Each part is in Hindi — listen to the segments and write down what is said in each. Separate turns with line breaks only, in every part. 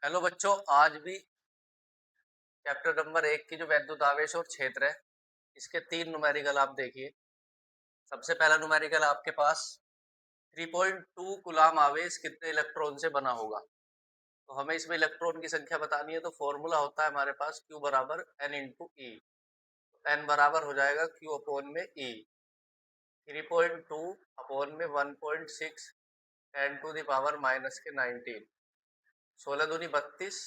हेलो बच्चों, आज भी चैप्टर नंबर 1 की जो वैद्युत आवेश और क्षेत्र है, इसके 3 न्यूमेरिकल आप देखिए। सबसे पहला न्यूमेरिकल आपके पास 3.2 कूलाम आवेश कितने इलेक्ट्रॉन से बना होगा। तो हमें इसमें इलेक्ट्रॉन की संख्या बतानी है, तो फॉर्मूला होता है हमारे पास Q बराबर N इंटू ई। N बराबर हो जाएगा Q अपॉन में E। 3.2 अपॉन में 1.6 10 टू द पावर माइनस के 19, 16 दूनी 32,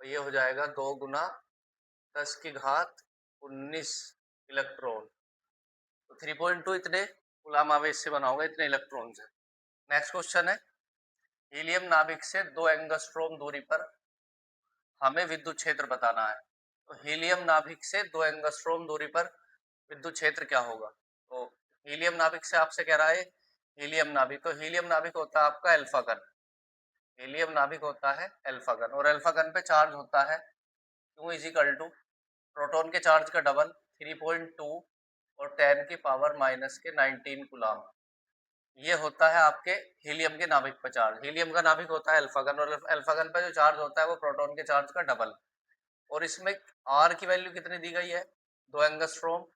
तो ये हो जाएगा 2 गुना 10 की घात 19 इलेक्ट्रॉन। तो 3.2 इतने कूलाम आवेश से बना होगा, इतने इलेक्ट्रॉन से। नेक्स्ट क्वेश्चन है, हीलियम नाभिक से 2 एंगस्ट्रोम दूरी पर हमें विद्युत क्षेत्र बताना है। तो हीलियम नाभिक से 2 एंगस्ट्रोम दूरी पर विद्युत क्षेत्र क्या होगा। तो हीलियम नाभिक से आपसे कह रहा है हीलियम नाभिक, तो हीलियम नाभिक होता है आपका अल्फा कण। हीलियम नाभिक होता है अल्फा कण, और अल्फा कण पे चार्ज होता है Q इजिकल टू प्रोटॉन के चार्ज का डबल 3.2 और 10 की पावर माइनस के 19 कूलाम। ये होता है आपके हीलियम के नाभिक पर चार्ज। हीलियम का नाभिक होता है अल्फा कण, और अल्फा कण पर जो चार्ज होता है वो प्रोटॉन के चार्ज का डबल। और इसमें आर की वैल्यू कितनी दी गई है, 2 एंगस्ट्रोम।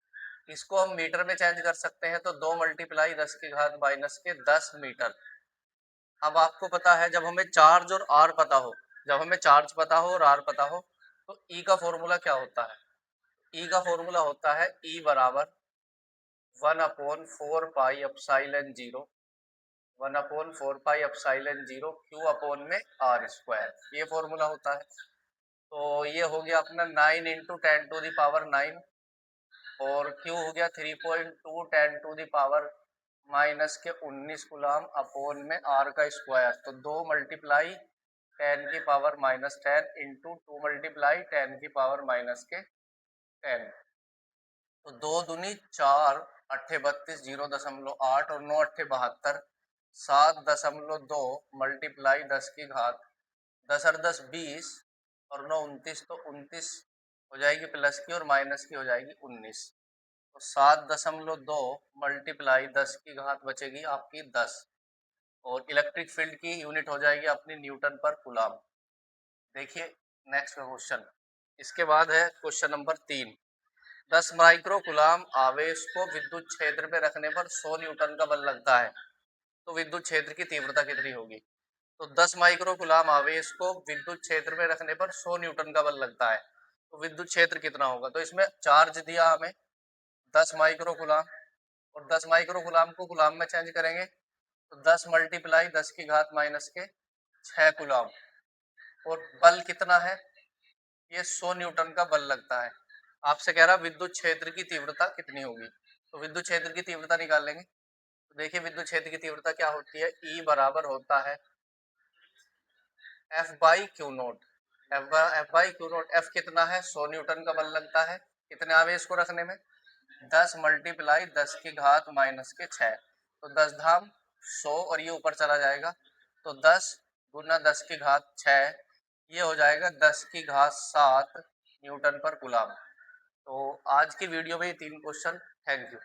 इसको हम मीटर में चेंज कर सकते हैं, तो 2 मल्टीप्लाई 10 की घात माइनस के 10 मीटर। अब आपको पता है जब हमें चार्ज और आर पता हो, जब हमें चार्ज पता हो और आर पता हो, तो ई का फॉर्मूला क्या होता है। ई का फॉर्मूला होता है ई बराबर 1/4 pi epsilon 0, 1/4 pi epsilon 0 Q upon में आर स्क्वायर, ये फॉर्मूला होता है। तो ये हो गया अपना 9 इंटू 10 टू दी पावर 9, और Q हो गया 3.2 10 टू दी पावर माइनस के 19 गुलाम अपॉन में आर का स्क्वायर। तो 2 मल्टीप्लाई 10 की पावर माइनस 10 इंटू 2 मल्टीप्लाई 10 की पावर माइनस के 10। तो 2 दूनी 4, 8 32, 0.8 और 9 8 72, 7.2 मल्टीप्लाई 10 की घात 10 और 10 20 और 9 29, तो 29 हो जाएगी प्लस की और माइनस की हो जाएगी 19। तो 7.2 मल्टीप्लाई 10 की घात बचेगी आपकी 10, और इलेक्ट्रिक फील्ड की यूनिट हो जाएगी अपनी न्यूटन पर कूलाम। देखिए नेक्स्ट क्वेश्चन, इसके बाद है क्वेश्चन नंबर 3। 10 माइक्रो कूलाम आवेश को विद्युत क्षेत्र में रखने पर 100 न्यूटन का बल लगता है, तो विद्युत क्षेत्र की तीव्रता कितनी होगी। तो 10 माइक्रो कूलाम आवेश को विद्युत क्षेत्र में रखने पर 100 न्यूटन का बल लगता है, तो विद्युत क्षेत्र कितना होगा। तो इसमें चार्ज दिया हमें 10 माइक्रो कूलाम, और 10 माइक्रो कूलाम को कूलाम में चेंज करेंगे, तो 10 मल्टीप्लाई 10 की घात माइनस के 6 कूलाम। और बल कितना है, ये 100 न्यूटन का बल लगता है। आपसे कह रहा विद्युत क्षेत्र की तीव्रता कितनी होगी। तो विद्युत क्षेत्र की तीव्रता निकाल लेंगे। तो देखिए विद्युत क्षेत्र की तीव्रता क्या होती है, E बराबर होता है F by Q note. F by Q note, F कितना है, 100 न्यूटन का बल लगता है कितने आवेश को रखने में, 10 मल्टीप्लाई 10 की घात माइनस के 6। तो 10 धाम 100 और ये ऊपर चला जाएगा, तो 10 गुना 10 की घात 6, ये हो जाएगा 10 की घात 7 न्यूटन पर कूलाम। तो आज की वीडियो में ये 3 क्वेश्चन। Thank you.